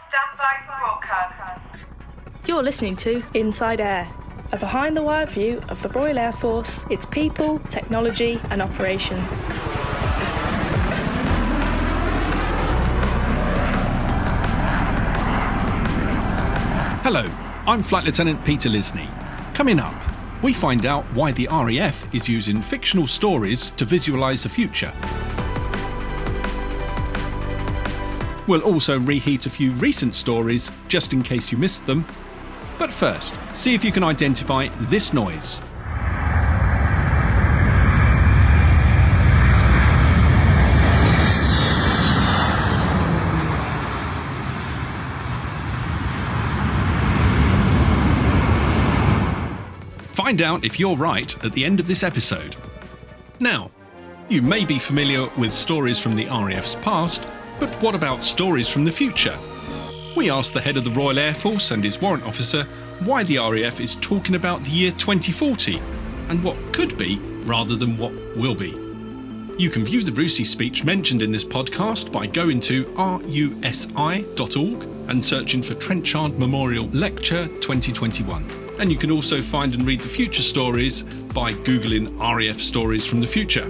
Stand by for broadcast. You're listening to Inside Air, a behind-the-wire view of the Royal Air Force, its people, technology and operations. Hello, I'm Flight Lieutenant Peter Lisney. Coming up, we find out why the RAF is using fictional stories to visualise the future. We'll also reheat a few recent stories, just in case you missed them. But first, see if you can identify this noise. Find out if you're right at the end of this episode. Now, you may be familiar with stories from the RAF's past, but what about stories from the future? We asked the head of the Royal Air Force and his Warrant Officer why the RAF is talking about the year 2040 and what could be rather than what will be. You can view the RUSI speech mentioned in this podcast by going to rusi.org and searching for Trenchard Memorial Lecture 2021. And you can also find and read the future stories by Googling RAF stories from the future.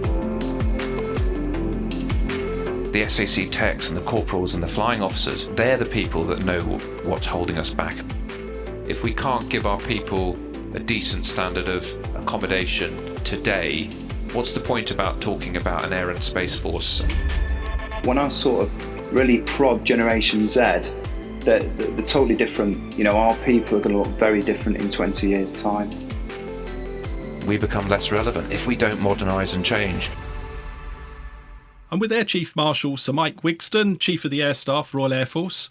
The SAC techs and the corporals and the flying officers, they're the people that know what's holding us back. If we can't give our people a decent standard of accommodation today, what's the point about talking about an air and space force? When I sort of really prod Generation Z, they're totally different. Our people are going to look very different in 20 years' time. We become less relevant if we don't modernise and change. I'm with Air Chief Marshal Sir Mike Wigston, Chief of the Air Staff, Royal Air Force,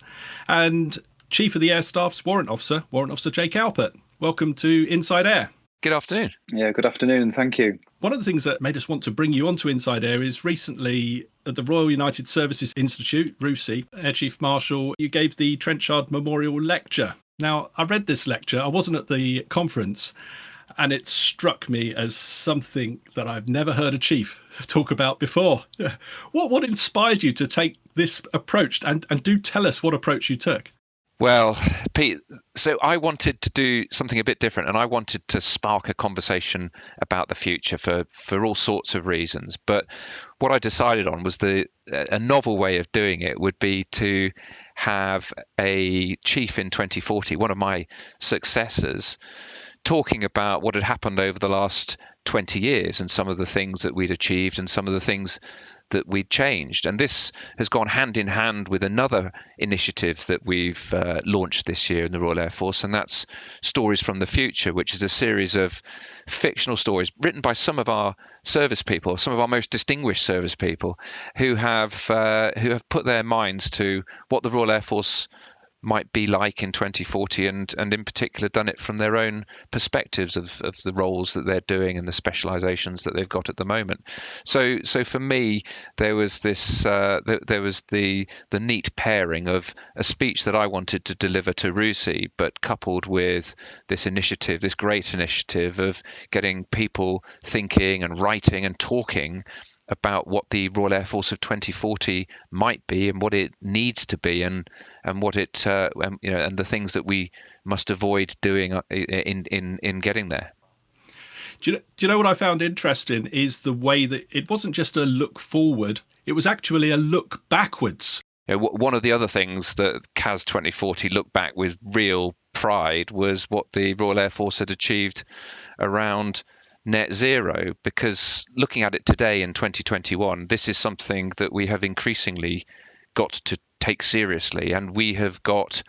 and Chief of the Air Staff's Warrant Officer Jake Alpert. Welcome to Inside Air. Good afternoon. Yeah, good afternoon, and thank you. One of the things that made us want to bring you onto Inside Air is recently at the Royal United Services Institute, RUSI, Air Chief Marshal, you gave the Trenchard Memorial Lecture. Now, I read this lecture, I wasn't at the conference, and it struck me as something that I've never heard a chief talk about before. What inspired you to take this approach? And do tell us what approach you took. Well, Pete, so I wanted to do something a bit different, and I wanted to spark a conversation about the future for all sorts of reasons. But what I decided on was a novel way of doing it would be to have a chief in 2040, one of my successors, talking about what had happened over the last 20 years and some of the things that we'd achieved and some of the things that we'd changed. And this has gone hand in hand with another initiative that we've launched this year in the Royal Air Force, and that's Stories from the Future, which is a series of fictional stories written by some of our service people, some of our most distinguished service people, who have put their minds to what the Royal Air Force might be like in 2040 and in particular done it from their own perspectives of the roles that they're doing and the specializations that they've got at the moment. So for me, there was this there was the neat pairing of a speech that I wanted to deliver to RUSI, but coupled with this initiative, this great initiative of getting people thinking and writing and talking about what the Royal Air Force of 2040 might be and what it needs to be, and what it and the things that we must avoid doing in getting there. Do you know what I found interesting is the way that it wasn't just a look forward, it was actually a look backwards. One of the other things that CAS 2040 looked back with real pride was what the Royal Air Force had achieved around net zero, because looking at it today in 2021, this is something that we have increasingly got to take seriously, and we have got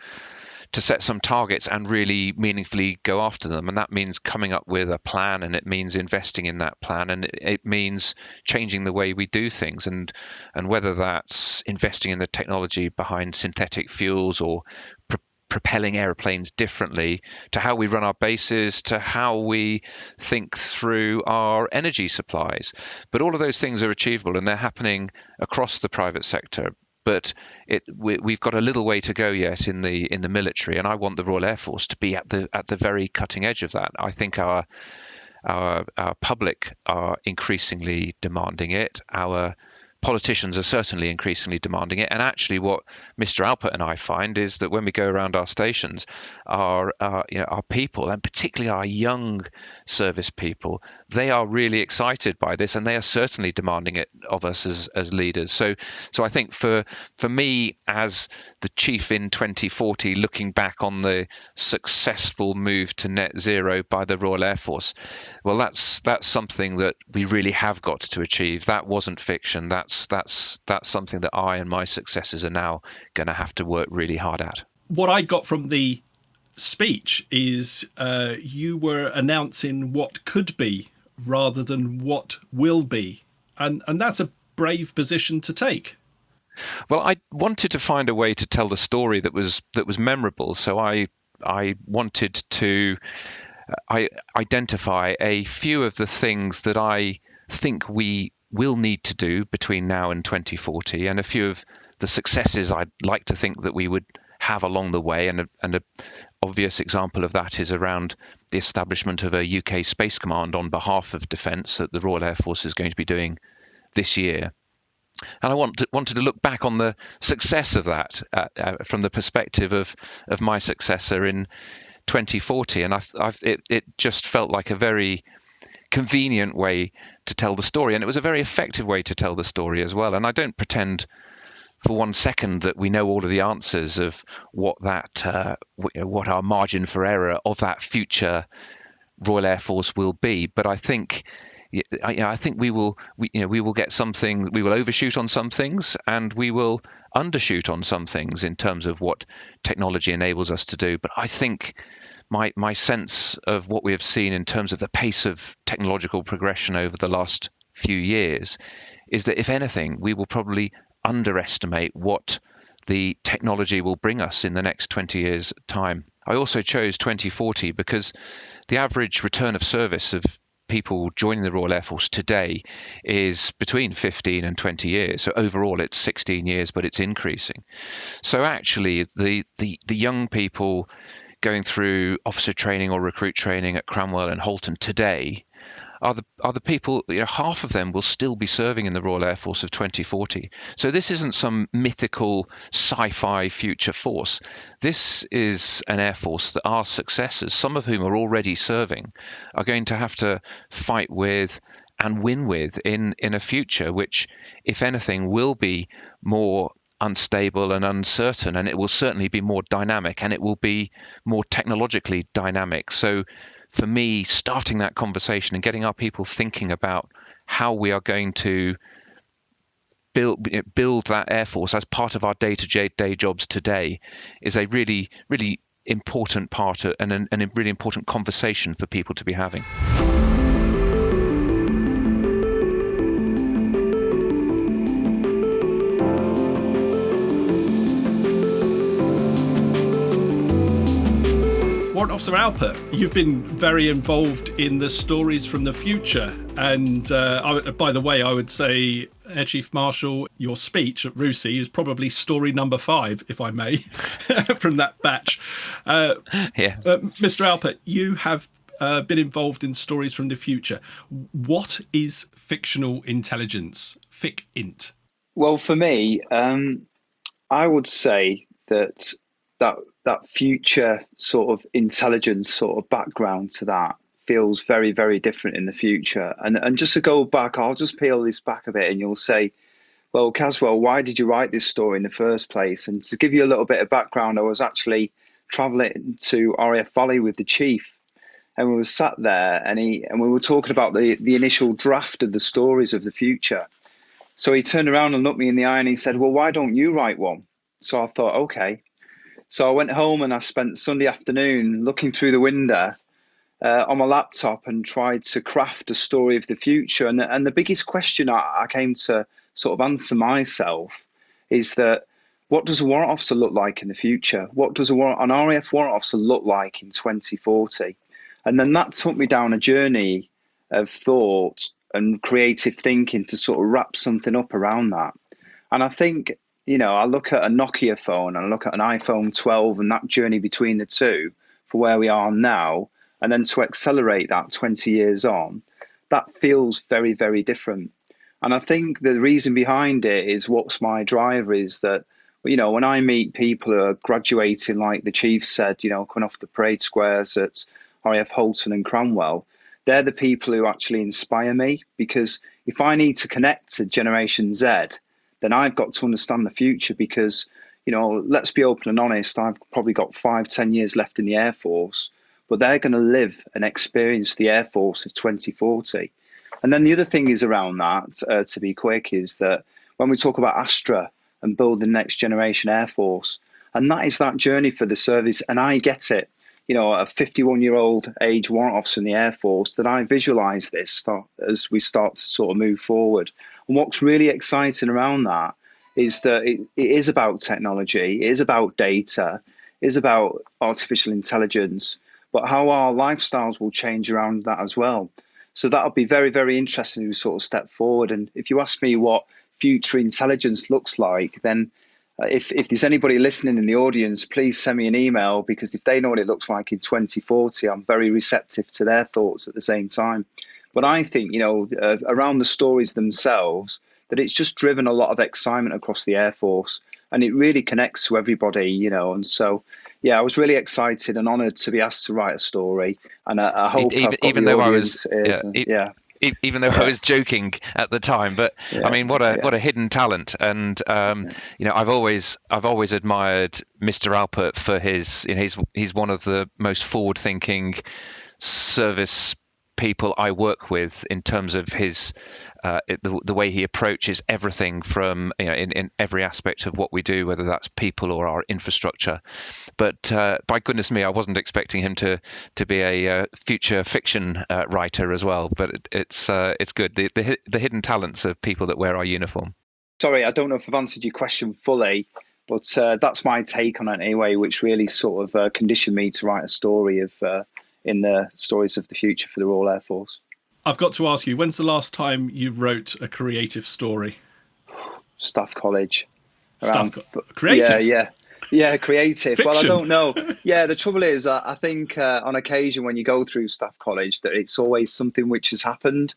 to set some targets and really meaningfully go after them. And that means coming up with a plan, and it means investing in that plan, and it means changing the way we do things, and whether that's investing in the technology behind synthetic fuels or propelling aeroplanes differently, to how we run our bases, to how we think through our energy supplies. But all of those things are achievable, and they're happening across the private sector. But we've got a little way to go yet in the military, and I want the Royal Air Force to be at the very cutting edge of that. I think our public are increasingly demanding it. Our politicians are certainly increasingly demanding it. And actually what Mr. Alpert and I find is that when we go around our stations, our people, and particularly our young service people, they are really excited by this, and they are certainly demanding it of us as leaders. So I think for me as the chief in 2040, looking back on the successful move to net zero by the Royal Air Force, well, that's something that we really have got to achieve. That wasn't fiction. That's something that I and my successors are now going to have to work really hard at. What I got from the speech is you were announcing what could be rather than what will be, and that's a brave position to take. Well, I wanted to find a way to tell the story that was memorable. So I wanted to identify a few of the things that I think we will need to do between now and 2040, and a few of the successes I'd like to think that we would have along the way. And an obvious example of that is around the establishment of a UK Space Command on behalf of Defence that the Royal Air Force is going to be doing this year. And I wanted to look back on the success of that from the perspective of my successor in 2040, and it just felt like a very convenient way to tell the story, and it was a very effective way to tell the story as well. And I don't pretend for 1 second that we know all of the answers of what our margin for error of that future Royal Air Force will be, but I think we will get something. We will overshoot on some things, and we will undershoot on some things in terms of what technology enables us to do. But I think my sense of what we have seen in terms of the pace of technological progression over the last few years is that, if anything, we will probably underestimate what the technology will bring us in the next 20 years' time. I also chose 2040 because the average return of service of people joining the Royal Air Force today is between 15 and 20 years. So overall it's 16 years, but it's increasing. So actually the young people going through officer training or recruit training at Cranwell and Halton today are the people, half of them will still be serving in the Royal Air Force of 2040. So this isn't some mythical sci-fi future force. This is an Air Force that our successors, some of whom are already serving, are going to have to fight with and win with in a future which, if anything, will be more unstable and uncertain, and it will certainly be more dynamic, and it will be more technologically dynamic. So for me, starting that conversation and getting our people thinking about how we are going to build that Air Force as part of our day-to-day jobs today is a really, really important part and a really important conversation for people to be having. Warrant Officer Alpert, you've been very involved in the stories from the future. And by the way, I would say, Air Chief Marshal, your speech at RUSI is probably story number 5, if I may, from that batch. Mr. Alpert, you have been involved in stories from the future. What is fictional intelligence, FIC-INT? Well, for me, I would say that future sort of intelligence sort of background to that feels very, very different in the future. And just to go back, I'll just peel this back a bit, and you'll say, well, Caswell, why did you write this story in the first place? And to give you a little bit of background, I was actually traveling to RAF Valley with the chief, and we were sat there, and we were talking about the initial draft of the stories of the future. So he turned around and looked me in the eye, and he said, well, why don't you write one? So I thought, okay. So I went home and I spent Sunday afternoon looking through the window on my laptop and tried to craft a story of the future. And the biggest question I came to sort of answer myself is that, what does a warrant officer look like in the future? What does an RAF warrant officer look like in 2040? And then that took me down a journey of thought and creative thinking to sort of wrap something up around that. And I think, I look at a Nokia phone and I look at an iPhone 12 and that journey between the two for where we are now, and then to accelerate that 20 years on, that feels very, very different. And I think the reason behind it is what's my driver is that, when I meet people who are graduating, like the chief said, coming off the parade squares at RAF Holton and Cranwell, they're the people who actually inspire me, because if I need to connect to Generation Z, then I've got to understand the future, because, let's be open and honest, I've probably got 5-10 years left in the Air Force, but they're going to live and experience the Air Force of 2040. And then the other thing is around that, to be quick, is that when we talk about Astra and building the next generation Air Force, and that is that journey for the service, and I get it, a 51-year-old age warrant officer in the Air Force, that I visualise this as we start to sort of move forward. And what's really exciting around that is that it is about technology, it is about data, it is about artificial intelligence, but how our lifestyles will change around that as well. So that'll be very, very interesting to sort of step forward. And if you ask me what future intelligence looks like, then if there's anybody listening in the audience, please send me an email, because if they know what it looks like in 2040, I'm very receptive to their thoughts at the same time. But I think, around the stories themselves, that it's just driven a lot of excitement across the Air Force, and it really connects to everybody, and so, yeah, I was really excited and honoured to be asked to write a story, and I hope even though I was even though I was joking at the time, but I mean, what a hidden talent, and I've always admired Mr. Alpert for his, he's one of the most forward-thinking service people I work with in terms of his the way he approaches everything from in every aspect of what we do, whether that's people or our infrastructure. But by goodness me, I wasn't expecting him to be a future fiction writer as well. But it's good, the hidden talents of people that wear our uniform. Sorry, I don't know if I've answered your question fully, but that's my take on it anyway, which really sort of conditioned me to write a story of in the stories of the future for the Royal Air Force. I've got to ask you, when's the last time you wrote a creative story? Staff College. Creative? Yeah, creative. Fiction. Well, I don't know. Yeah, the trouble is, I think on occasion when you go through Staff College, that it's always something which has happened.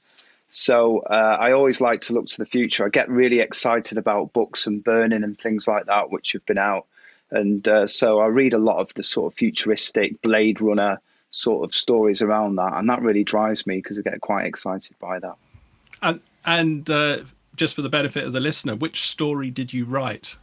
So I always like to look to the future. I get really excited about books and burning and things like that, which have been out. And so I read a lot of the sort of futuristic Blade Runner sort of stories around that, and that really drives me, because I get quite excited by that. And just for the benefit of the listener, which story did you write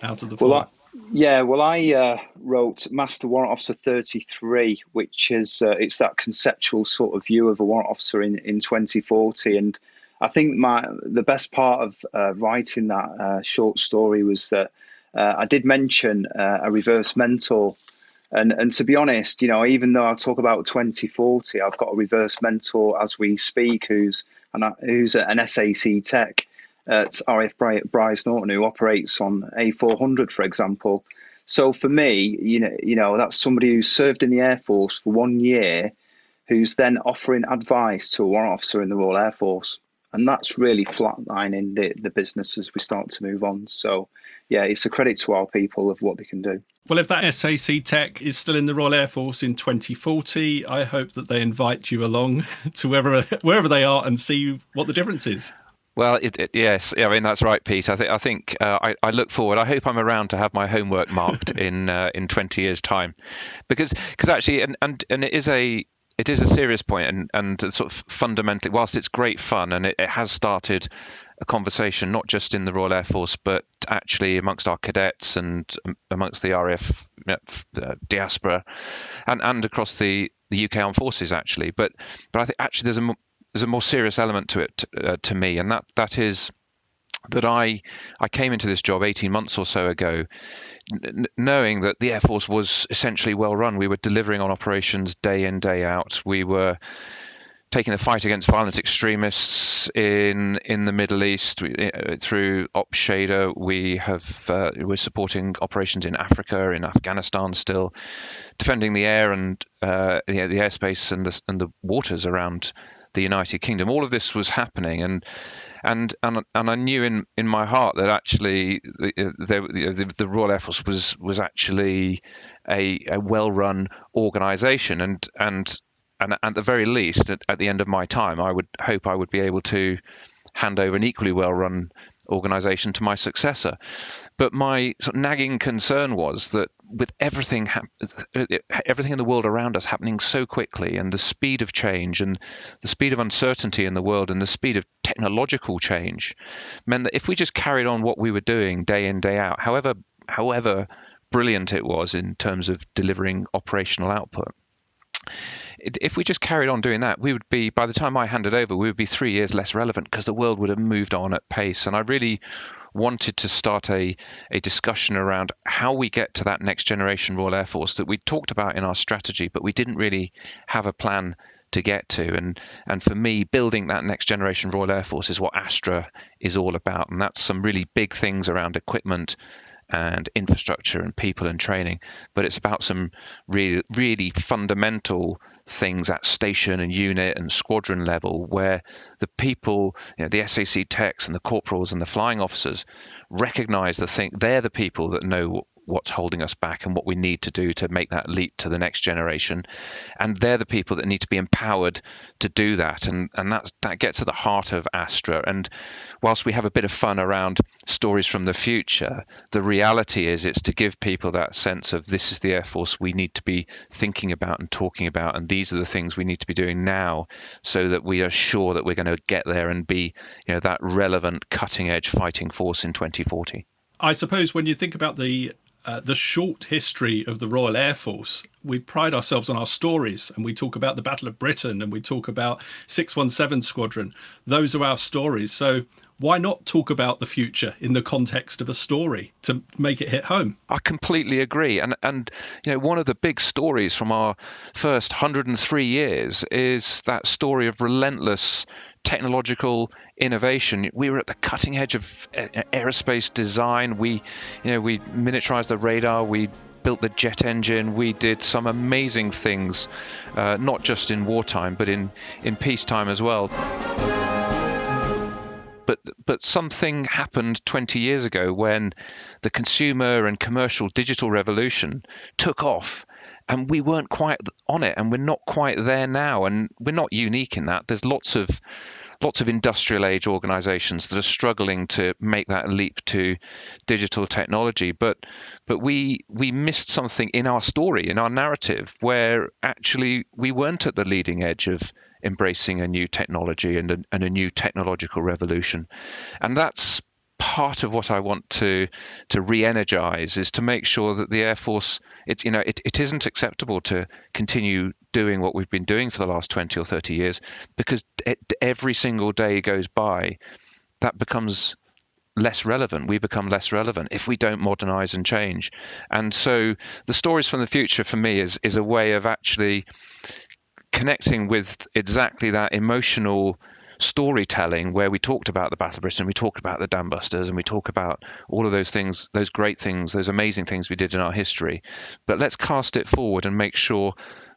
out of the four? I wrote Master Warrant Officer 33, which is it's that conceptual sort of view of a warrant officer in 2040. And I think the best part of writing that short story was that I did mention a reverse mentor. And to be honest, even though I talk about 2040, I've got a reverse mentor as we speak, who's an SAC tech at RAF Bryce Norton, who operates on A400, for example. So for me, that's somebody who's served in the Air Force for 1 year, who's then offering advice to a warrant officer in the Royal Air Force. And that's really flatlining the business as we start to move on. So, yeah, it's a credit to our people of what they can do. Well, if that SAC tech is still in the Royal Air Force in 2040, I hope that they invite you along to wherever they are and see what the difference is. Well, yes, I mean, that's right, Pete. I think I look forward. I hope I'm around to have my homework marked in 20 years' time, because actually, and it is a serious point, and sort of fundamentally, whilst it's great fun and it has started a conversation not just in the Royal Air Force, but actually amongst our cadets and amongst the RAF diaspora and across the UK Armed Forces, actually. But I think actually there's a more serious element to it to me, and that is that I came into this job 18 months or so ago, knowing that the Air Force was essentially well run. We were delivering on operations day in, day out. We were taking the fight against violent extremists in the Middle East through Ops Shader. We're supporting operations in Africa, in Afghanistan, still defending the air and the airspace and the waters around the United Kingdom. All of this was happening, and I knew in my heart that actually the Royal Air Force was actually a well-run organisation, and at the very least, at the end of my time, I would hope I would be able to hand over an equally well-run organization to my successor. But my sort of nagging concern was that with everything in the world around us happening so quickly, and the speed of change and the speed of uncertainty in the world and the speed of technological change, meant that if we just carried on what we were doing day in, day out, however brilliant it was in terms of delivering operational output, if we just carried on doing that, we would be, by the time I handed over, we would be 3 years less relevant because the world would have moved on at pace. And I really wanted to start a discussion around how we get to that next generation Royal Air Force that we talked about in our strategy, but we didn't really have a plan to get to. And for me, building that next generation Royal Air Force is what Astra is all about. And that's some really big things around equipment and infrastructure and people and training, but it's about some really, really fundamental things at station and unit and squadron level, where the people, the SAC techs and the corporals and the flying officers recognize they're the people that know what's holding us back and what we need to do to make that leap to the next generation, and they're the people that need to be empowered to do that, and that gets at the heart of Astra. And whilst we have a bit of fun around stories from the future, the reality is it's to give people that sense of this is the Air Force we need to be thinking about and talking about, and these are the things we need to be doing now so that we are sure that we're going to get there and be that relevant cutting edge fighting force in 2040. I suppose when you think about the short history of the Royal Air Force, we pride ourselves on our stories, and we talk about the Battle of Britain and we talk about 617 Squadron. Those are our stories. So why not talk about the future in the context of a story to make it hit home? I completely agree. And one of the big stories from our first 103 years is that story of relentless technological innovation. We were at the cutting edge of aerospace design. We miniaturized the radar. We built the jet engine. We did some amazing things, not just in wartime, but in peacetime as well. But something happened 20 years ago when the consumer and commercial digital revolution took off, and we weren't quite on it, and we're not quite there now. And we're not unique in that. There's lots of industrial age organizations that are struggling to make that leap to digital technology. But we missed something in our story, in our narrative, where actually we weren't at the leading edge of embracing a new technology and a new technological revolution. And that's part of what I want to re-energize, is to make sure that the Air Force, it isn't acceptable to continue doing what we've been doing for the last 20 or 30 years, because every single day goes by, that becomes less relevant. We become less relevant if we don't modernize and change. And so the stories from the future for me is a way of actually connecting with exactly that emotional storytelling, where we talked about the Battle of Britain, we talked about the Dam Busters, and we talk about all of those things, those great things, those amazing things we did in our history. But let's cast it forward and make sure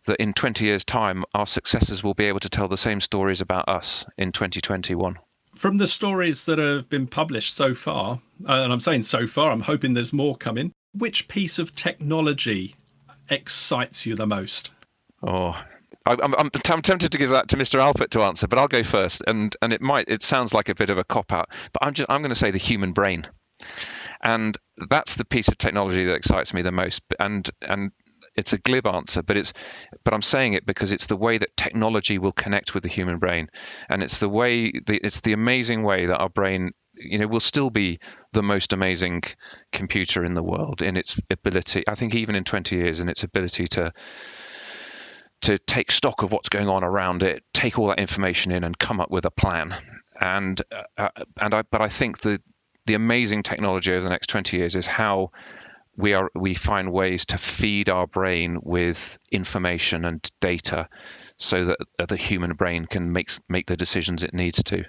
that in 20 years' time, our successors will be able to tell the same stories about us in 2021. From the stories that have been published so far, and I'm saying so far, I'm hoping there's more coming, which piece of technology excites you the most? I'm tempted to give that to Mr. Alpert to answer, but I'll go first. And it sounds like a bit of a cop out, but I'm going to say the human brain, and that's the piece of technology that excites me the most. And it's a glib answer, but I'm saying it because it's the way that technology will connect with the human brain, and it's the amazing way that our brain will still be the most amazing computer in the world in its ability. I think even in 20 years, in its ability to take stock of what's going on around it, take all that information in, and come up with a plan. But I think the amazing technology over the next 20 years is how we find ways to feed our brain with information and data, so that the human brain can make the decisions it needs to.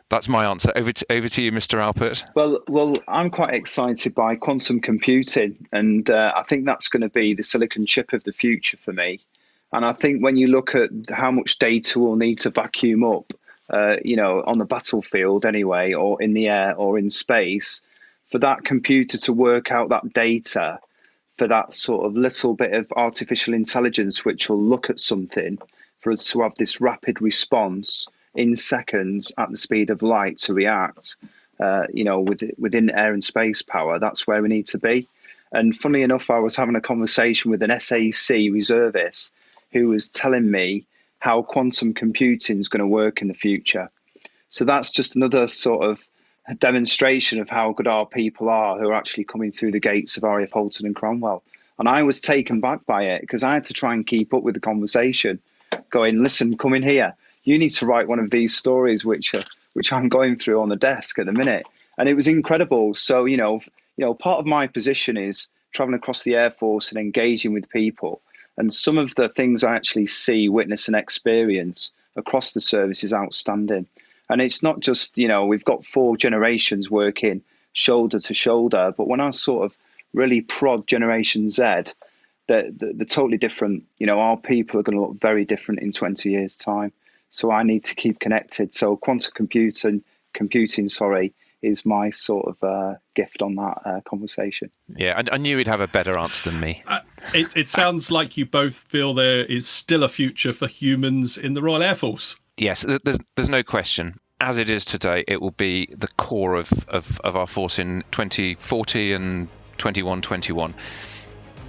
That's my answer. Over to you, Mr. Alpert. Well, I'm quite excited by quantum computing, and I think that's going to be the silicon chip of the future for me. And I think when you look at how much data we'll need to vacuum up, on the battlefield anyway, or in the air or in space, for that computer to work out that data, for that sort of little bit of artificial intelligence which will look at something, for us to have this rapid response in seconds at the speed of light to react, within air and space power, that's where we need to be. And funnily enough, I was having a conversation with an SAC reservist who was telling me how quantum computing is going to work in the future. So that's just another sort of demonstration of how good our people are who are actually coming through the gates of RAF Halton and Cromwell. And I was taken back by it because I had to try and keep up with the conversation, going, listen, come in here. You need to write one of these stories, which I'm going through on the desk at the minute. And it was incredible. So, part of my position is traveling across the Air Force and engaging with people. And some of the things I actually see, witness and experience across the service is outstanding. And it's not just, we've got 4 generations working shoulder to shoulder, but when I sort of really prod Generation Z, they're totally different. Our people are going to look very different in 20 years' time. So I need to keep connected. So quantum computing, is my sort of gift on that conversation. Yeah, I knew he'd have a better answer than me. It sounds like you both feel there is still a future for humans in the Royal Air Force. Yes, there's no question. As it is today, it will be the core of our force in 2040 and 2121,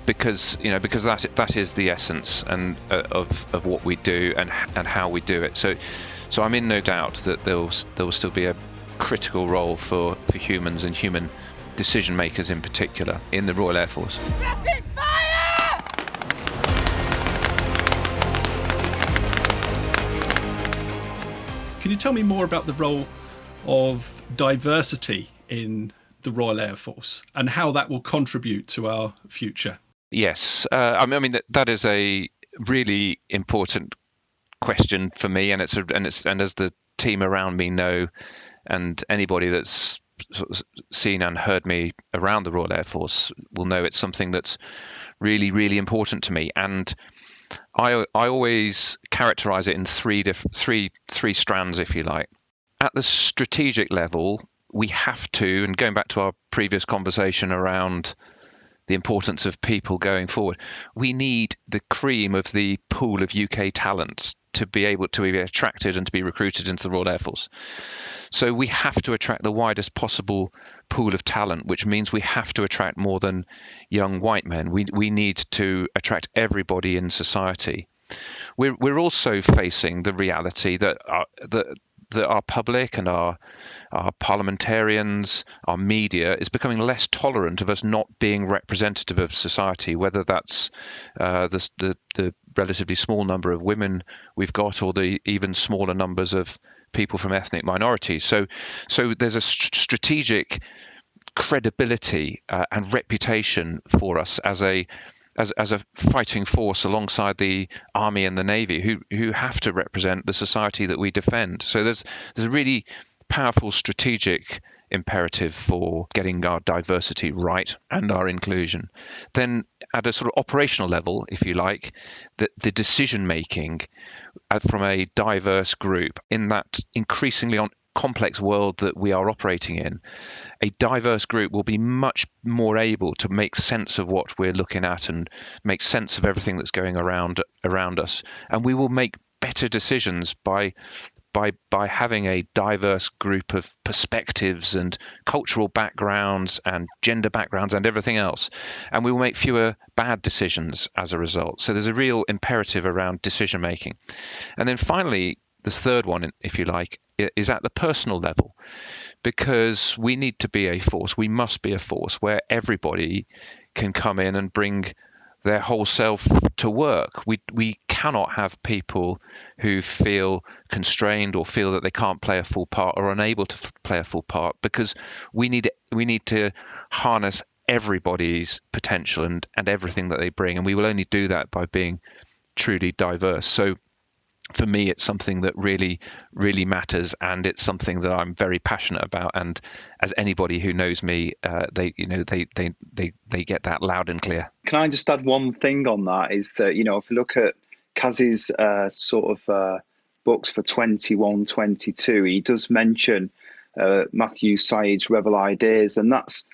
because that is the essence and of what we do and how we do it. So I'm in no doubt that there will still be a critical role for humans and human decision makers in particular in the Royal Air Force. Rapid fire! Can you tell me more about the role of diversity in the Royal Air Force and how that will contribute to our future? Yes, that is a really important question for me, and as the team around me know, and anybody that's sort of seen and heard me around the Royal Air Force will know it's something that's really, really important to me. And I always characterize it in three strands, if you like. At the strategic level, we have to, and going back to our previous conversation around the importance of people going forward, we need the cream of the pool of UK talent to be able to be attracted and to be recruited into the Royal Air Force. So we have to attract the widest possible pool of talent, which means we have to attract more than young white men. We need to attract everybody in society. We're also facing the reality that our public and our parliamentarians, our media is becoming less tolerant of us not being representative of society, whether that's the relatively small number of women we've got or the even smaller numbers of people from ethnic minorities. So there's a strategic credibility and reputation for us as a fighting force alongside the Army and the Navy, who have to represent the society that we defend. So there's a really powerful strategic imperative for getting our diversity right and our inclusion. Then at a sort of operational level, if you like, the decision making from a diverse group in that increasingly complex world that we are operating in, a diverse group will be much more able to make sense of what we're looking at and make sense of everything that's going around us, and we will make better decisions by having a diverse group of perspectives and cultural backgrounds and gender backgrounds and everything else, and we will make fewer bad decisions as a result. So there's a real imperative around decision making. And then finally, the third one, if you like, is at the personal level, because we need to be a force. We must be a force where everybody can come in and bring their whole self to work. We cannot have people who feel constrained or feel that they can't play a full part or unable to play a full part, because we need to harness everybody's potential and everything that they bring, and we will only do that by being truly diverse. So for me, it's something that really, really matters, and it's something that I'm very passionate about. And as anybody who knows me, they get that loud and clear. Can I just add one thing on that? Is that, if you look at Kaz's books for 21-22, he does mention Matthew Syed's Rebel Ideas, and that's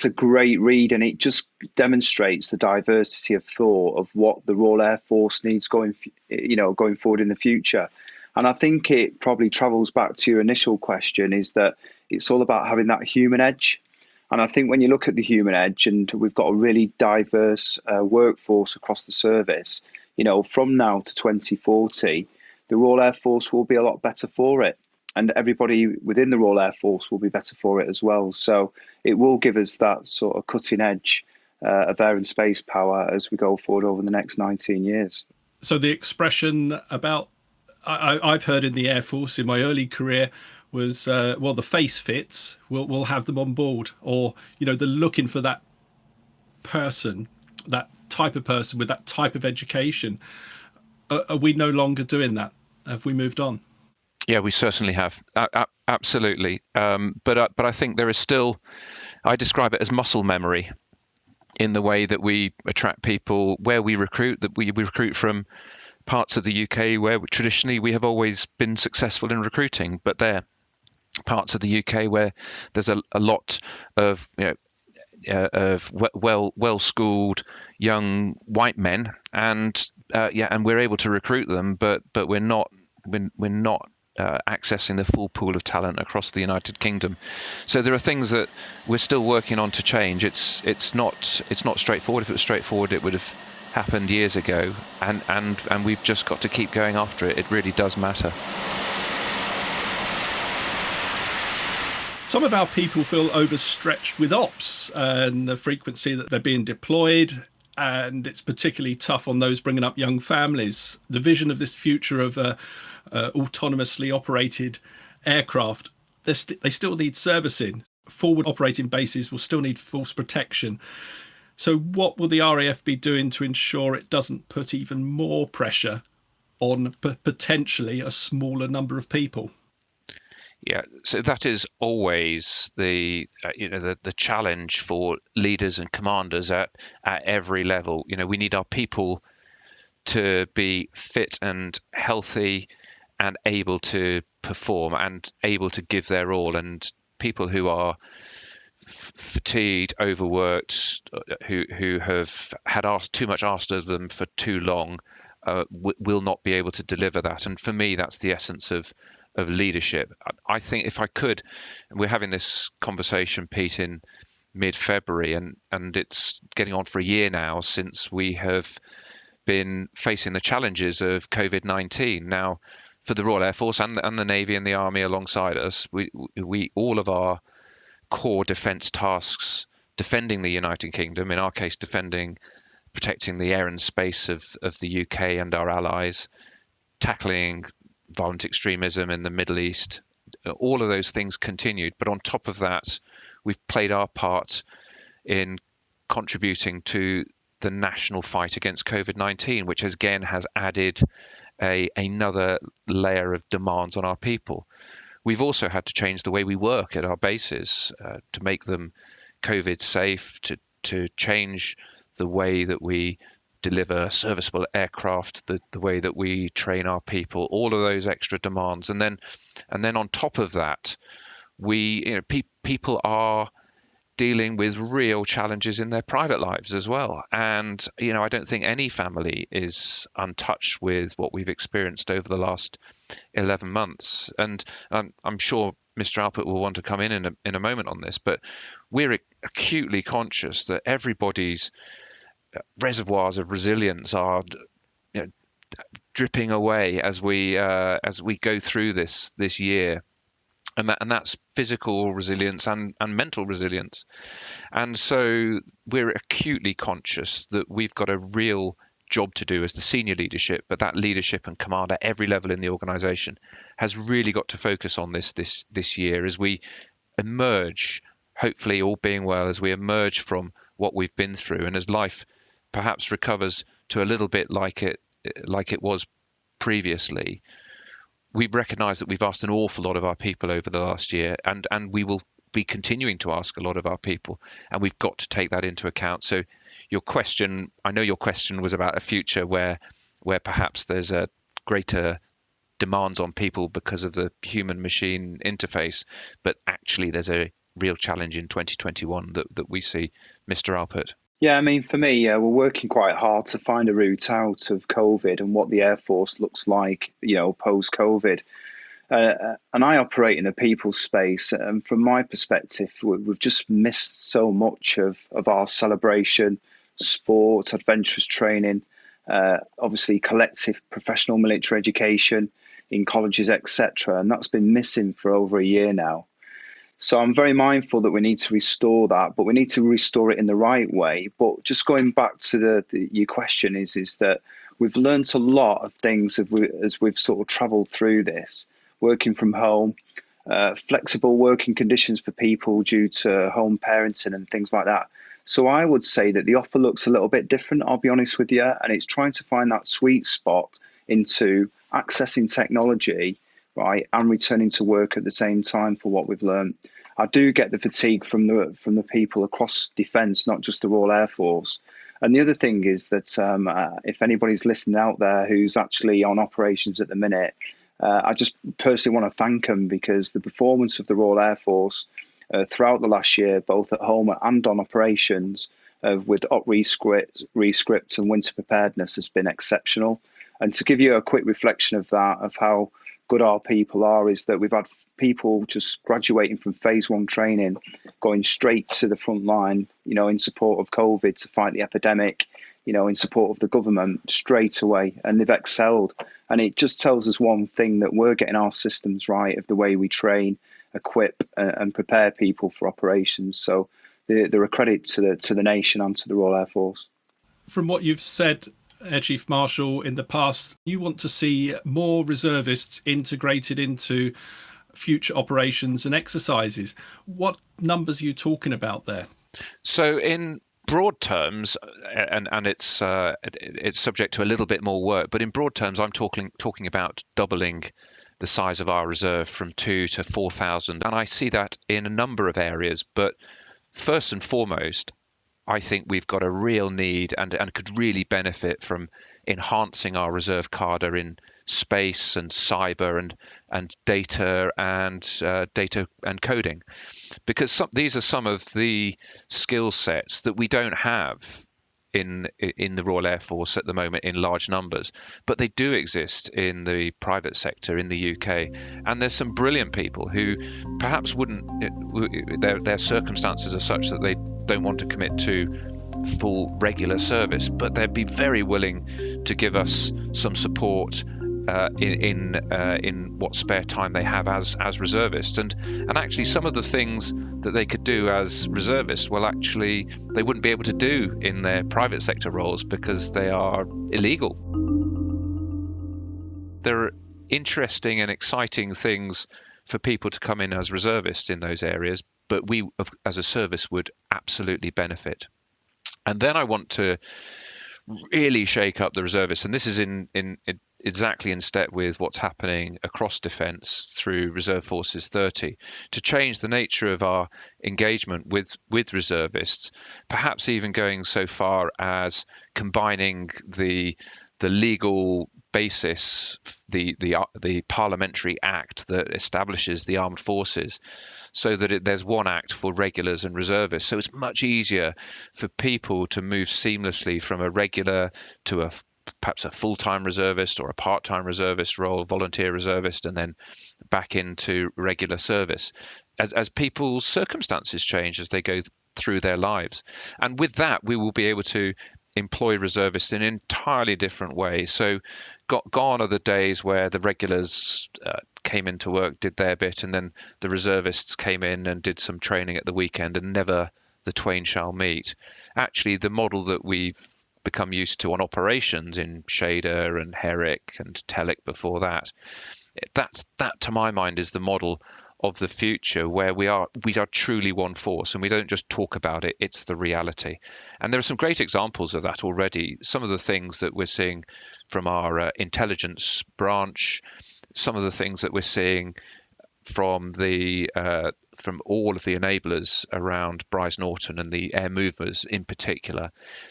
a great read, and it just demonstrates the diversity of thought of what the Royal Air Force needs going forward in the future. And I think it probably travels back to your initial question, is that it's all about having that human edge. And I think when you look at the human edge, and we've got a really diverse workforce across the service, from now to 2040, the Royal Air Force will be a lot better for it. And everybody within the Royal Air Force will be better for it as well. So it will give us that sort of cutting edge of air and space power as we go forward over the next 19 years. So the expression about I've heard in the Air Force in my early career was, the face fits, we'll have them on board. Or, they're looking for that person, that type of person with that type of education. Are we no longer doing that? Have we moved on? Yeah, we certainly have. Absolutely. But I think there is still, I describe it as muscle memory in the way that we attract people, where we recruit, that we recruit from parts of the UK where traditionally we have always been successful in recruiting, but there are parts of the UK where there's a lot of well-schooled young white men, and we're able to recruit them, but we're not accessing the full pool of talent across the United Kingdom. So there are things that we're still working on to change. It's not straightforward. If it was straightforward, it would have happened years ago, and we've just got to keep going after it. It really does matter. Some of our people feel overstretched with ops and the frequency that they're being deployed, and it's particularly tough on those bringing up young families. The vision of this future of autonomously operated aircraft, they still need servicing. Forward operating bases will still need force protection. So what will the RAF be doing to ensure it doesn't put even more pressure on potentially a smaller number of people? Yeah, so that is always the challenge for leaders and commanders at every level. We need our people to be fit and healthy and able to perform and able to give their all. And people who are fatigued, overworked, who have had too much asked of them for too long, will not be able to deliver that. And for me, that's the essence of leadership. I think if I could, and we're having this conversation, Pete, in mid-February, and it's getting on for a year now since we have been facing the challenges of COVID-19. Now, for the Royal Air Force and the Navy and the Army alongside us, we all of our core defence tasks, defending the United Kingdom, in our case, protecting the air and space of the UK and our allies, tackling violent extremism in the Middle East, all of those things continued. But on top of that, we've played our part in contributing to the national fight against COVID-19, which again has added another layer of demands on our people. We've also had to change the way we work at our bases to make them COVID safe, to change the way that we deliver serviceable aircraft, the way that we train our people, all of those extra demands. And then on top of that, people are dealing with real challenges in their private lives as well. And, I don't think any family is untouched with what we've experienced over the last 11 months. And I'm sure Mr. Alpert will want to come in a moment on this, but we're acutely conscious that everybody's reservoirs of resilience are dripping away as we go through this year. And that's physical resilience and mental resilience. And so we're acutely conscious that we've got a real job to do as the senior leadership, but that leadership and command at every level in the organisation has really got to focus on this year as we emerge, hopefully all being well, as we emerge from what we've been through, and as life perhaps recovers to a little bit like it was previously. We've recognised that we've asked an awful lot of our people over the last year, and we will be continuing to ask a lot of our people, and we've got to take that into account. So I know your question was about a future where perhaps there's a greater demands on people because of the human-machine interface, but actually there's a real challenge in 2021 that we see. Mr. Alpert. Yeah, I mean, for me, we're working quite hard to find a route out of COVID and what the Air Force looks like, post COVID. And I operate in a people space, and from my perspective, we've just missed so much of our celebration, sport, adventurous training, obviously collective professional military education in colleges, etc. And that's been missing for over a year now. So I'm very mindful that we need to restore that, but we need to restore it in the right way. But just going back to your question is that we've learned a lot of things as we've sort of travelled through this, working from home, flexible working conditions for people due to home parenting and things like that. So I would say that the offer looks a little bit different, I'll be honest with you, and it's trying to find that sweet spot into accessing technology, right, and returning to work at the same time for what we've learned. I do get the fatigue from the people across defence, not just the Royal Air Force. And the other thing is that if anybody's listening out there who's actually on operations at the minute, I just personally want to thank them, because the performance of the Royal Air Force throughout the last year, both at home and on operations, with op rescript and winter preparedness, has been exceptional. And to give you a quick reflection of that, of how good our people are, is that we've had people just graduating from phase 1 training, going straight to the front line, in support of COVID to fight the epidemic, in support of the government straight away, and they've excelled. And it just tells us one thing, that we're getting our systems right of the way we train, equip and prepare people for operations. So they're a credit to the nation and to the Royal Air Force. From what you've said, Air Chief Marshal, in the past, you want to see more reservists integrated into future operations and exercises. What numbers are you talking about there? So in broad terms, and it's subject to a little bit more work, but in broad terms, I'm talking about doubling the size of our reserve from 2 to 4,000, and I see that in a number of areas. But first and foremost, I think we've got a real need and could really benefit from enhancing our reserve cadre in space and cyber and data and coding, because these are some of the skill sets that we don't have in the Royal Air Force at the moment in large numbers, but they do exist in the private sector in the UK. And there's some brilliant people who perhaps their circumstances are such that they don't want to commit to full regular service, but they'd be very willing to give us some support in what spare time they have as reservists, and actually some of the things that they could do as reservists, well, actually they wouldn't be able to do in their private sector roles because they are illegal. There are interesting and exciting things for people to come in as reservists in those areas, but we as a service would absolutely benefit. And then I want to really shake up the reservists, and this is in exactly in step with what's happening across defence through Reserve Forces 30, to change the nature of our engagement with reservists, perhaps even going so far as combining the legal basis, the parliamentary act that establishes the armed forces, so that there's one act for regulars and reservists. So it's much easier for people to move seamlessly from a regular to perhaps a full-time reservist or a part-time reservist role, volunteer reservist, and then back into regular service as people's circumstances change as they go through their lives. And with that, we will be able to employ reservists in an entirely different way. So gone are the days where the regulars came into work, did their bit, and then the reservists came in and did some training at the weekend, and never the twain shall meet. Actually, the model that we've become used to on operations in Shader and Herrick and Telek before that to my mind is the model of the future, where we are truly one force, and we don't just talk about it, it's the reality. And there are some great examples of that already. Some of the things that we're seeing from our intelligence branch, some of the things that we're seeing from all of the enablers around Bryce Norton and the air movers in particular,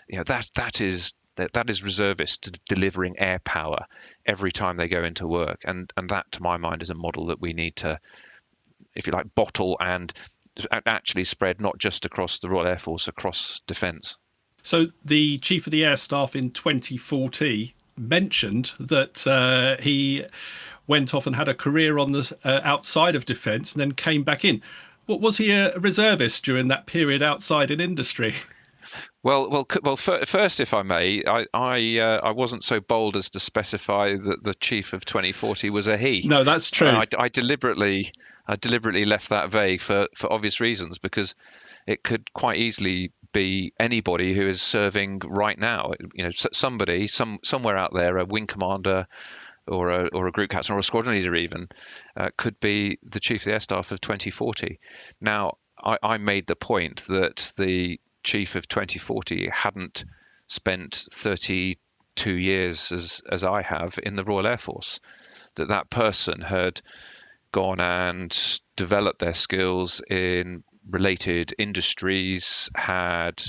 that is reservists delivering air power every time they go into work, and that to my mind is a model that we need to, if you like, bottle and actually spread not just across the Royal Air Force, across defence. So the Chief of the Air Staff in 2040 mentioned that he went off and had a career on the outside of defence and then came back in. What was he a reservist during that period outside in industry? Well. First, if I may, I wasn't so bold as to specify that the chief of 2040 was a he. No, that's true. I deliberately left that vague for obvious reasons, because it could quite easily be anybody who is serving right now. Somebody somewhere out there, a wing commander, or a group captain, or a squadron leader even, could be the chief of the air staff of 2040. Now, I made the point that the chief of 2040 hadn't spent 32 years as I have in the Royal Air Force. That person had gone and developed their skills in related industries, had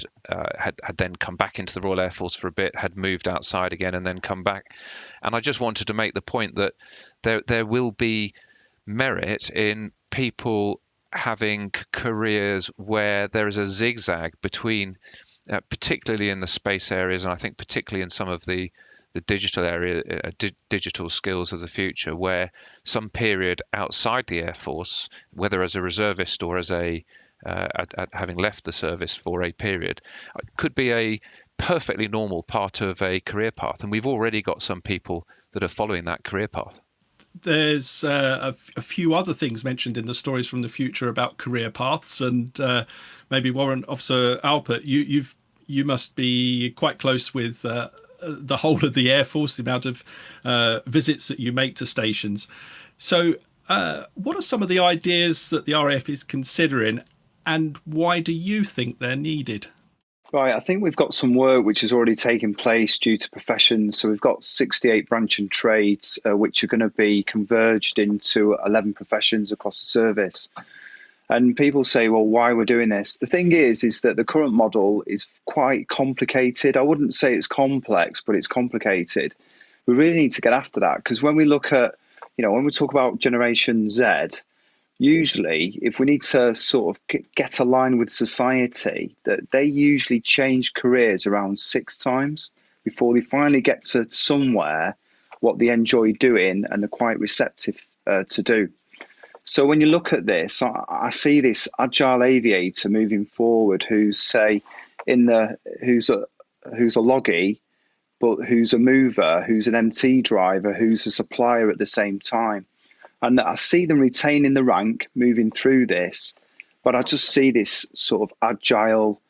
then come back into the Royal Air Force for a bit, had moved outside again, and then come back. And I just wanted to make the point that there will be merit in people having careers where there is a zigzag between, particularly in the space areas, and I think particularly in some of the digital area, digital skills of the future, where some period outside the Air Force, whether as a reservist or as having left the service for a period, could be a perfectly normal part of a career path. And we've already got some people that are following that career path. There's a few other things mentioned in the Stories from the Future about career paths, and maybe Warrant Officer Alpert, you must be quite close with the whole of the Air Force, the amount of visits that you make to stations. So what are some of the ideas that the RAF is considering, and why do you think they're needed? Right, I think we've got some work which has already taken place due to professions. So we've got 68 branch and trades, which are going to be converged into 11 professions across the service. And people say, well, why we're doing this? The thing is that the current model is quite complicated. I wouldn't say it's complex, but it's complicated. We really need to get after that, because when we look at, when we talk about Generation Z, usually, if we need to sort of get aligned with society, that they usually change careers around 6 times before they finally get to somewhere what they enjoy doing and they're quite receptive to do. So when you look at this, I see this agile aviator moving forward who's, say, who's a loggy, but who's a mover, who's an MT driver, who's a supplier at the same time. And I see them retaining the rank, moving through this, but I just see this sort of agile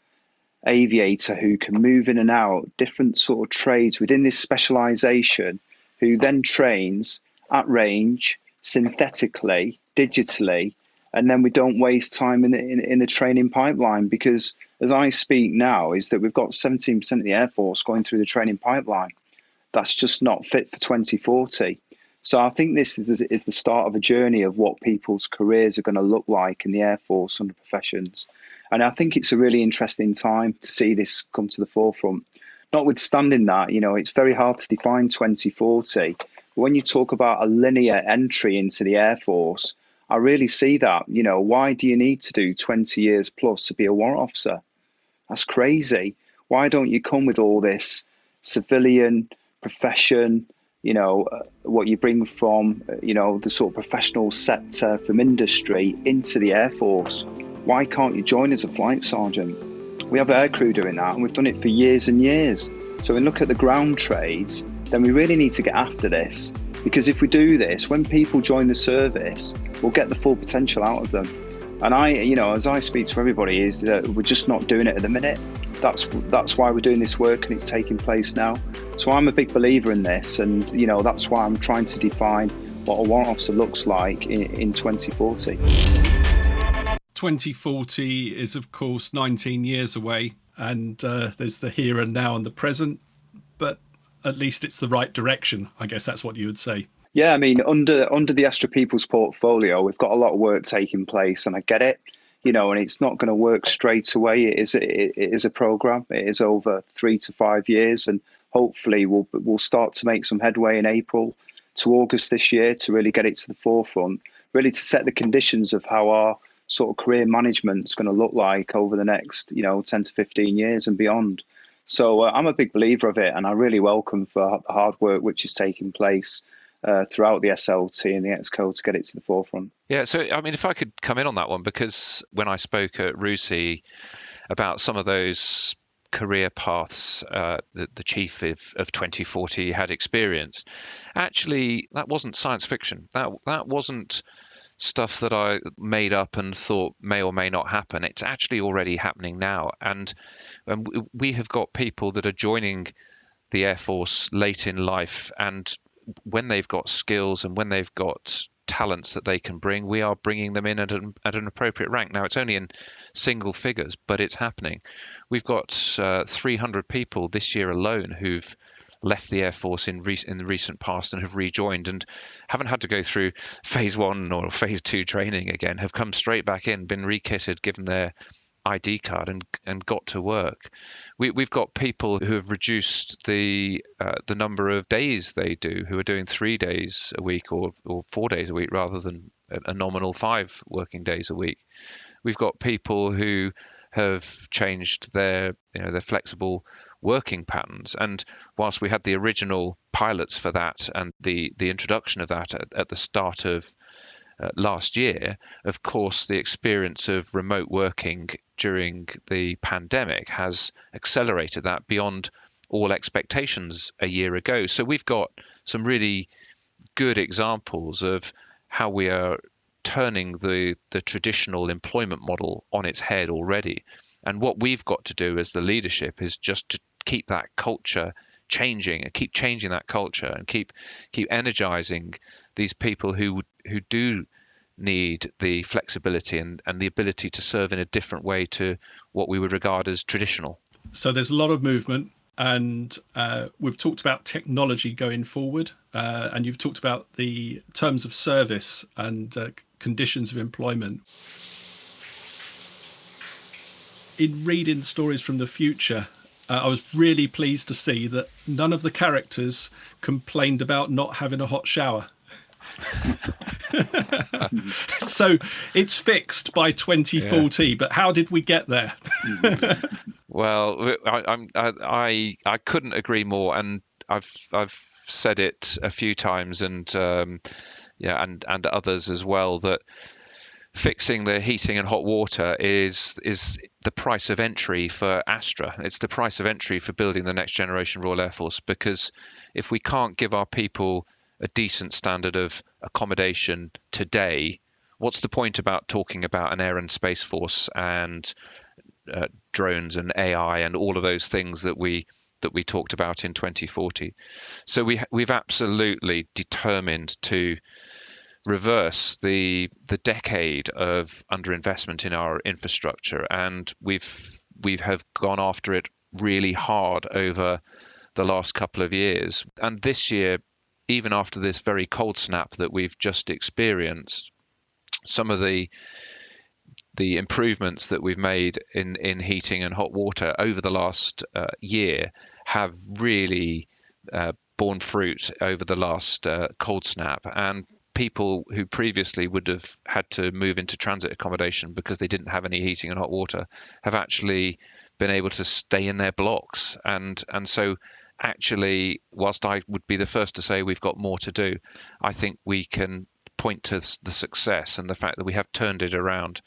aviator who can move in and out, different sort of trades within this specialisation, who then trains at range, synthetically, digitally, and then we don't waste time in the training pipeline, because as I speak now is that we've got 17% of the Air Force going through the training pipeline. That's just not fit for 2040. So I think this is the start of a journey of what people's careers are going to look like in the Air Force under professions. And I think it's a really interesting time to see this come to the forefront. Notwithstanding that, it's very hard to define 2040. But when you talk about a linear entry into the Air Force, I really see that. Why do you need to do 20 years plus to be a warrant officer? That's crazy. Why don't you come with all this civilian profession, what you bring from, the sort of professional sector from industry into the Air Force? Why can't you join as a flight sergeant? We have aircrew doing that, and we've done it for years and years. So when we look at the ground trades, then we really need to get after this, because if we do this, when people join the service, we'll get the full potential out of them. And as I speak to everybody, is that we're just not doing it at the minute. That's why we're doing this work, and it's taking place now. So I'm a big believer in this, and that's why I'm trying to define what a warrant officer looks like in 2040. 2040 is, of course, 19 years away, and there's the here and now and the present, but at least it's the right direction. I guess that's what you would say. Yeah, I mean, under the Astra People's portfolio, we've got a lot of work taking place, and I get it. And it's not going to work straight away. It is a program. It is over 3 to 5 years, and hopefully we'll start to make some headway in April to August this year to really get it to the forefront, really to set the conditions of how our sort of career management is going to look like over the next 10 to 15 years and beyond. So I'm a big believer of it, and I really welcome for the hard work which is taking place throughout the SLT and the Exco to get it to the forefront. Yeah, so I mean, if I could come in on that one, because when I spoke at RUSI about some of those career paths that the chief of 2040 had experienced, actually that wasn't science fiction. That wasn't stuff that I made up and thought may or may not happen. It's actually already happening now, and we have got people that are joining the Air Force late in life, and when they've got skills and when they've got talents that they can bring, we are bringing them in at an appropriate rank. Now, it's only in single figures, but it's happening. We've got 300 people this year alone who've left the Air Force in the recent past and have rejoined and haven't had to go through phase 1 or phase 2 training again, have come straight back in, been rekitted, given their ID card and got to work. We've got people who have reduced the number of days they do, who are doing 3 days a week or 4 days a week rather than a nominal 5 working days a week. We've got people who have changed their flexible working patterns. And whilst we had the original pilots for that and the introduction of that at the start of last year, of course, the experience of remote working during the pandemic has accelerated that beyond all expectations a year ago. So we've got some really good examples of how we are turning the traditional employment model on its head already. And what we've got to do as the leadership is just to keep that culture changing and keep changing that culture and keep energizing these people who do need the flexibility and the ability to serve in a different way to what we would regard as traditional. So there's a lot of movement, and we've talked about technology going forward, and you've talked about the terms of service and conditions of employment. In reading Stories from the Future, I was really pleased to see that none of the characters complained about not having a hot shower. So it's fixed by 2040, yeah. But how did we get there? Well, I couldn't agree more, and I've said it a few times, and and others as well, that fixing the heating and hot water is the price of entry for Astra. It's the price of entry for building the next generation Royal Air Force, because if we can't give our people a decent standard of accommodation today, what's the point about talking about an air and space force and drones and AI and all of those things that we talked about in 2040? So we've absolutely determined to reverse the decade of underinvestment in our infrastructure, and we have gone after it really hard over the last couple of years. And this year, even after this very cold snap that we've just experienced, some of the improvements that we've made in heating and hot water over the last year have really borne fruit over the last cold snap. And people who previously would have had to move into transit accommodation because they didn't have any heating and hot water have actually been able to stay in their blocks. And so actually, whilst I would be the first to say we've got more to do, I think we can point to the success and the fact that we have turned it around.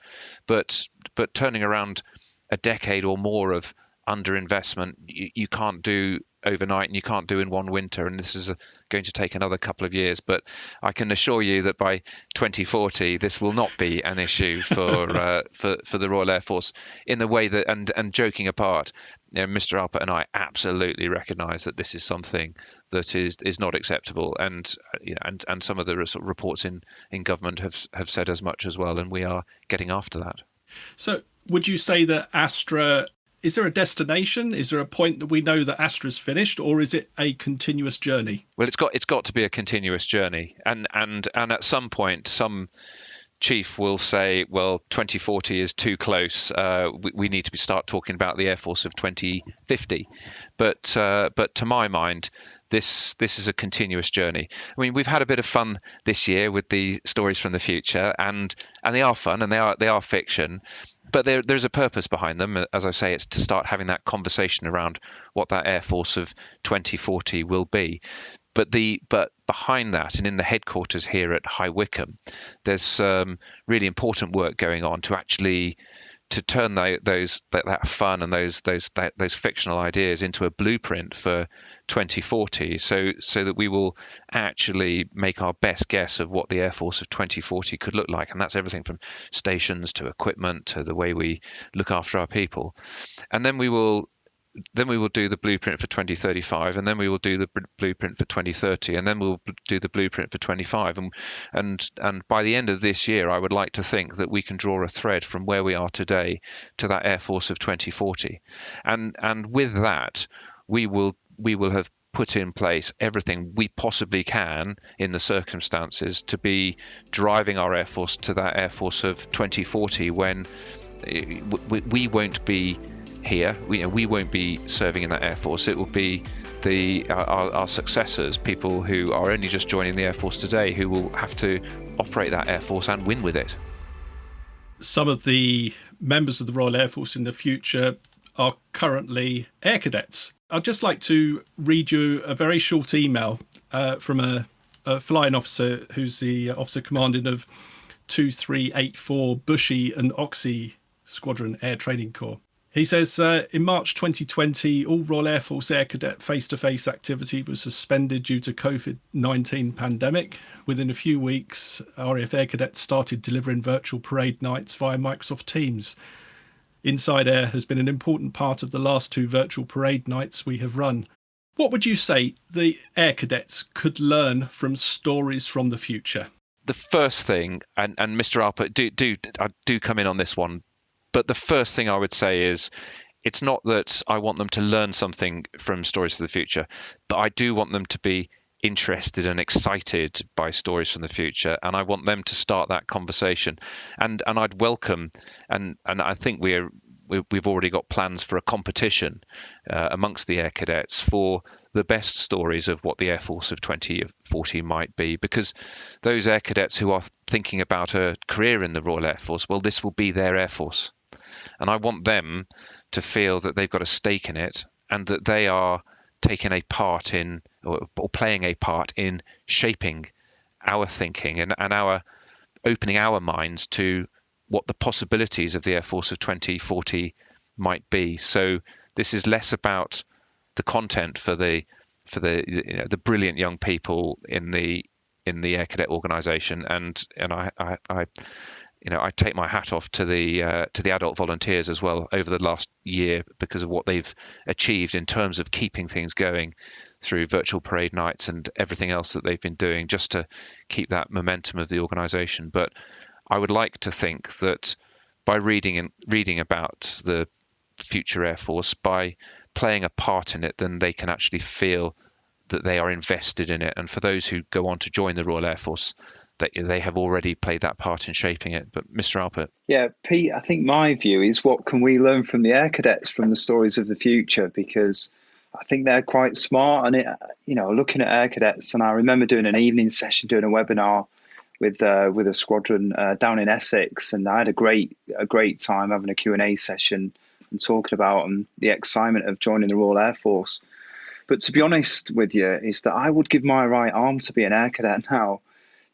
But turning around a decade or more of underinvestment, you can't do overnight, and you can't do in one winter, and this is going to take another couple of years. But I can assure you that by 2040 this will not be an issue for the Royal Air Force, in the way that, and joking apart, Mr. Alpert and I absolutely recognise that this is something that is not acceptable, and and some of the sort of reports in government have said as much as well, and we are getting after that. So would you say that Astra, is there a destination? Is there a point that we know that Astra's finished, or is it a continuous journey? Well, it's got to be a continuous journey, and at some point, some chief will say, well, 2040 is too close. We need to start talking about the Air Force of 2050. But to my mind, this is a continuous journey. I mean, we've had a bit of fun this year with the Stories from the Future, and they are fun and they are fiction. but there's a purpose behind them. As I say, it's to start having that conversation around what that Air Force of 2040 will be. But behind that, and in the headquarters here at High Wycombe, there's really important work going on to turn that fun and those fictional ideas into a blueprint for 2040, so that we will actually make our best guess of what the Air Force of 2040 could look like, and that's everything from stations to equipment to the way we look after our people. And then we will do the blueprint for 2035, and then we will do the blueprint for 2030, and then we'll do the blueprint for 25. And by the end of this year, I would like to think that we can draw a thread from where we are today to that Air Force of 2040. And with that, we will have put in place everything we possibly can in the circumstances to be driving our Air Force to that Air Force of 2040 when we won't be here. We won't be serving in that Air Force. It will be our successors, people who are only just joining the Air Force today, who will have to operate that Air Force and win with it. Some of the members of the Royal Air Force in the future are currently air cadets. I'd just like to read you a very short email from a flying officer who's the officer commanding of 2384 Bushy and Oxy Squadron Air Training Corps. He says, in March 2020, all Royal Air Force Air Cadet face-to-face activity was suspended due to COVID-19 pandemic. Within a few weeks, RAF Air Cadets started delivering virtual parade nights via Microsoft Teams. Inside Air has been an important part of the last 2 virtual parade nights we have run. What would you say the Air Cadets could learn from stories from the future? The first thing, and Mr. Alpert, do come in on this one, but the first thing I would say is it's not that I want them to learn something from Stories for the Future, but I do want them to be interested and excited by Stories from the Future, and I want them to start that conversation. And I'd welcome, and I think we've already got plans for a competition amongst the Air Cadets for the best stories of what the Air Force of 2040 might be, because those Air Cadets who are thinking about a career in the Royal Air Force, well, this will be their Air Force. And I want them to feel that they've got a stake in it and that they are taking a part in or playing a part in shaping our thinking and our opening our minds to what the possibilities of the Air Force of 2040 might be. So this is less about the content for the brilliant young people in the Air Cadet organisation, and I take my hat off to the adult volunteers as well over the last year because of what they've achieved in terms of keeping things going through virtual parade nights and everything else that they've been doing just to keep that momentum of the organisation. But I would like to think that by reading about the future Air Force, by playing a part in it, then they can actually feel that they are invested in it. And for those who go on to join the Royal Air Force, that they have already played that part in shaping it. But Mr. Alpert. Yeah, Pete, I think my view is what can we learn from the Air Cadets from the Stories of the Future, because I think they're quite smart. And, looking at Air Cadets, and I remember doing an evening session, doing a webinar with a squadron down in Essex, and I had a great time having a Q&A session and talking about the excitement of joining the Royal Air Force. But to be honest with you, is that I would give my right arm to be an Air Cadet now,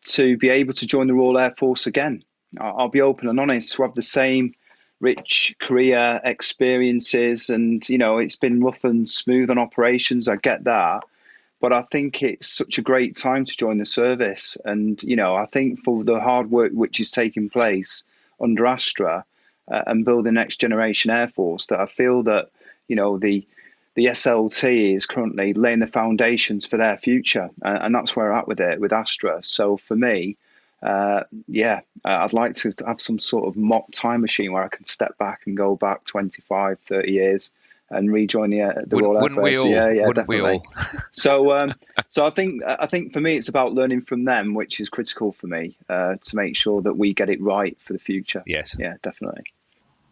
to be able to join the Royal Air Force again. I'll be open and honest, to have the same rich career experiences, and it's been rough and smooth on operations, I get that, but I think it's such a great time to join the service. And I think for the hard work which is taking place under Astra and building next generation Air Force, that I feel that the SLT is currently laying the foundations for their future, and that's where we're at with it, with Astra. So for me, I'd like to have some sort of mock time machine where I can step back and go back 25, 30 years and rejoin the Royal Air Force. Wouldn't we all? So I think for me, it's about learning from them, which is critical for me to make sure that we get it right for the future. Yes. Yeah, definitely.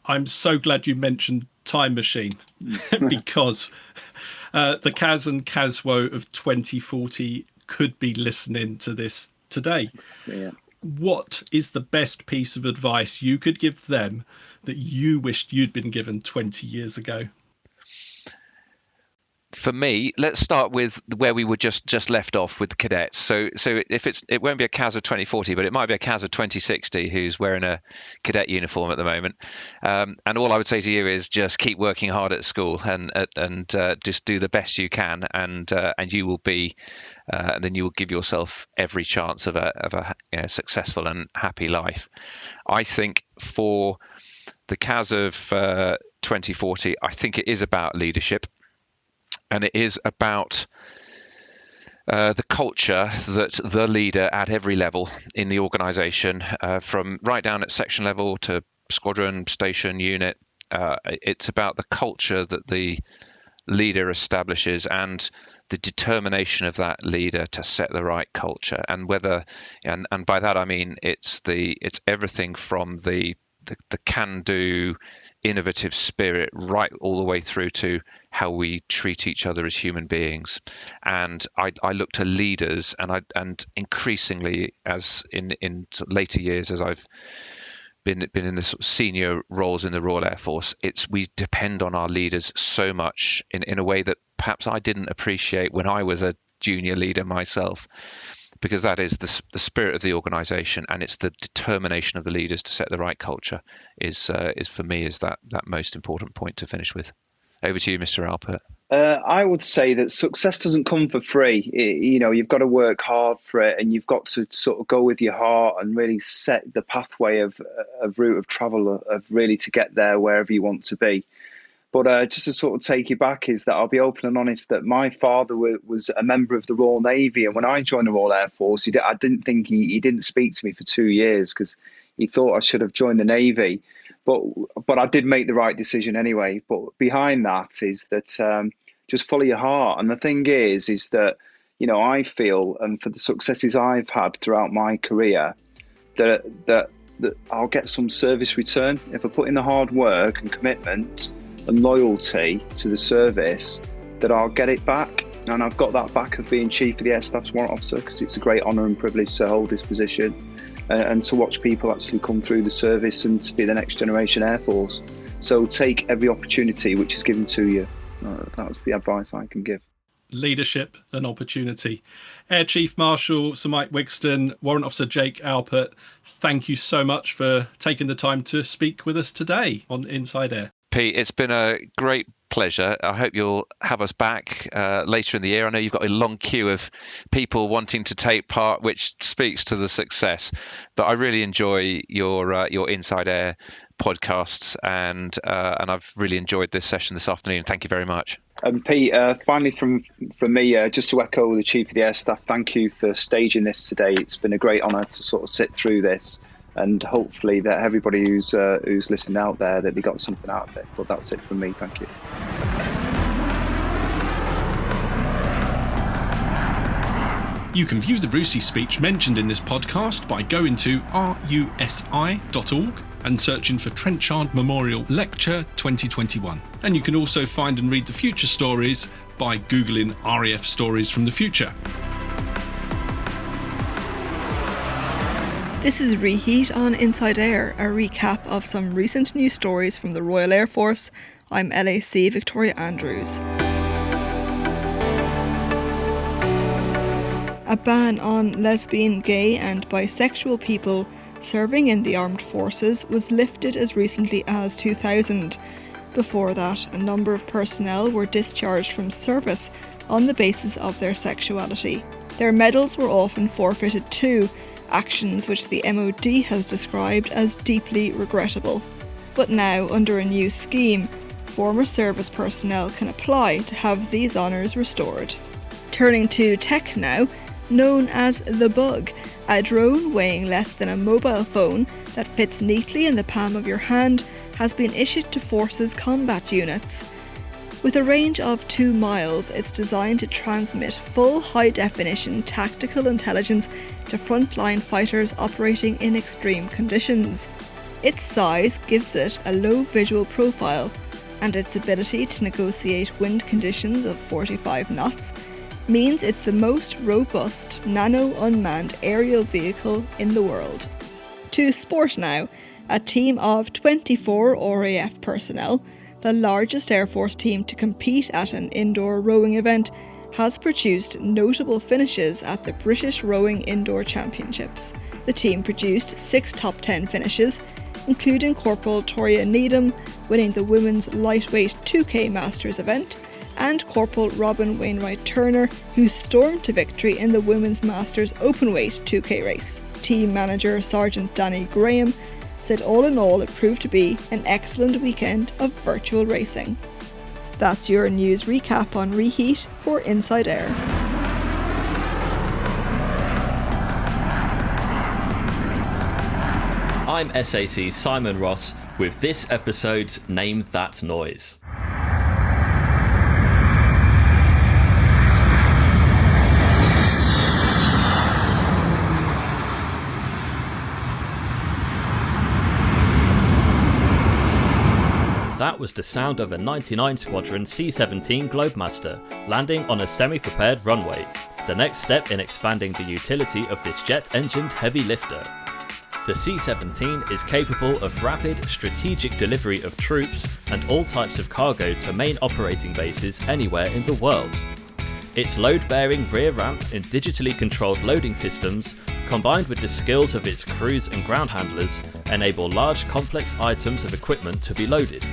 I'm so glad you mentioned time machine because the Kaz and Caswo of 2040 could be listening to this today. Yeah. What is the best piece of advice you could give them that you wished you'd been given 20 years ago? For me, let's start with where we were just left off with the cadets. So if it won't be a CAS of 2040, but it might be a CAS of 2060 who's wearing a cadet uniform at the moment. And all I would say to you is just keep working hard at school and just do the best you can, and you will be, and then you will give yourself every chance of a successful and happy life. I think for the CAS of 2040, I think it is about leadership. And it is about the culture that the leader at every level in the organisation, from right down at section level to squadron, station, unit, it's about the culture that the leader establishes and the determination of that leader to set the right culture. And and by that I mean it's everything from the can-do, innovative spirit right all the way through to how we treat each other as human beings. And I look to leaders, and increasingly, as in later years, as I've been in the sort of senior roles in the Royal Air Force, we depend on our leaders so much in a way that perhaps I didn't appreciate when I was a junior leader myself. Because that is the spirit of the organisation, and it's the determination of the leaders to set the right culture is for me is that most important point to finish with. Over to you, Mr. Alpert. I would say that success doesn't come for free. You've got to work hard for it, and you've got to sort of go with your heart and really set the pathway of route of travel of really to get there wherever you want to be. But just to sort of take you back is that I'll be open and honest that my father was a member of the Royal Navy. And when I joined the Royal Air Force, I didn't think he didn't speak to me for 2 years because he thought I should have joined the Navy. But I did make the right decision anyway. But behind that is that just follow your heart. And the thing is that, I feel, and for the successes I've had throughout my career, that I'll get some service return. If I put in the hard work and commitment and loyalty to the service, that I'll get it back. And I've got that back of being Chief of the Air Staff's Warrant Officer, because it's a great honour and privilege to hold this position and to watch people actually come through the service and to be the next generation Air Force. So take every opportunity which is given to you. That's the advice I can give. Leadership and opportunity. Air Chief Marshal Sir Mike Wigston, Warrant Officer Jake Alpert, thank you so much for taking the time to speak with us today on Inside Air. Pete, it's been a great pleasure. I hope you'll have us back later in the year. I know you've got a long queue of people wanting to take part, which speaks to the success. But I really enjoy your Inside Air podcasts, and I've really enjoyed this session this afternoon. Thank you very much. Pete, finally from me, just to echo the Chief of the Air Staff, thank you for staging this today. It's been a great honour to sort of sit through this. And hopefully that everybody who's listening out there, that they got something out of it. But that's it from me. Thank you. You can view the RUSI speech mentioned in this podcast by going to rusi.org and searching for Trenchard Memorial Lecture 2021. And you can also find and read the future stories by Googling RAF Stories from the Future. This is Reheat on Inside Air, a recap of some recent news stories from the Royal Air Force. I'm LAC Victoria Andrews. A ban on lesbian, gay and bisexual people serving in the armed forces was lifted as recently as 2000. Before that, a number of personnel were discharged from service on the basis of their sexuality. Their medals were often forfeited too, actions which the MOD has described as deeply regrettable. But now, under a new scheme, former service personnel can apply to have these honours restored. Turning to tech now, known as the Bug, a drone weighing less than a mobile phone that fits neatly in the palm of your hand, has been issued to Forces combat units. With a range of 2 miles, it's designed to transmit full high-definition tactical intelligence to frontline fighters operating in extreme conditions. Its size gives it a low visual profile, and its ability to negotiate wind conditions of 45 knots means it's the most robust nano-unmanned aerial vehicle in the world. To sport now. A team of 24 RAF personnel, the largest Air Force team to compete at an indoor rowing event, has produced notable finishes at the British Rowing Indoor Championships. The team produced 6 top 10 finishes, including Corporal Toria Needham winning the women's lightweight 2K Masters event, and Corporal Robin Wainwright Turner, who stormed to victory in the women's Masters openweight 2K race. Team manager Sergeant Danny Graham said all in all it proved to be an excellent weekend of virtual racing. That's your news recap on Reheat for Inside Air. I'm SAC Simon Ross with this episode's Name That Noise. That was the sound of a 99 Squadron C-17 Globemaster landing on a semi-prepared runway, the next step in expanding the utility of this jet-engined heavy lifter. The C-17 is capable of rapid, strategic delivery of troops and all types of cargo to main operating bases anywhere in the world. Its load-bearing rear ramp and digitally controlled loading systems, combined with the skills of its crews and ground handlers, enable large complex items of equipment to be loaded.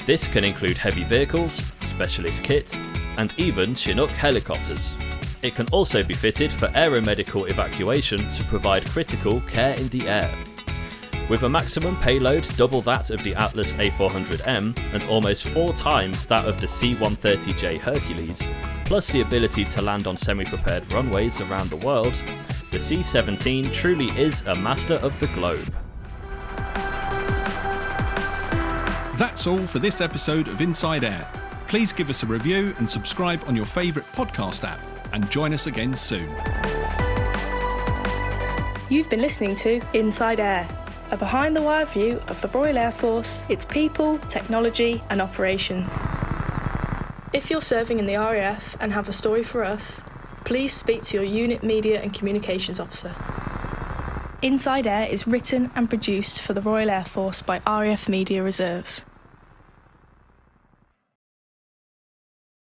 This can include heavy vehicles, specialist kit, and even Chinook helicopters. It can also be fitted for aeromedical evacuation to provide critical care in the air. With a maximum payload double that of the Atlas A400M and almost 4 times that of the C-130J Hercules, plus the ability to land on semi-prepared runways around the world, the C-17 truly is a master of the globe. That's all for this episode of Inside Air. Please give us a review and subscribe on your favourite podcast app, and join us again soon. You've been listening to Inside Air, a behind-the-wire view of the Royal Air Force, its people, technology and operations. If you're serving in the RAF and have a story for us, please speak to your unit media and communications officer. Inside Air is written and produced for the Royal Air Force by RAF Media Reserves.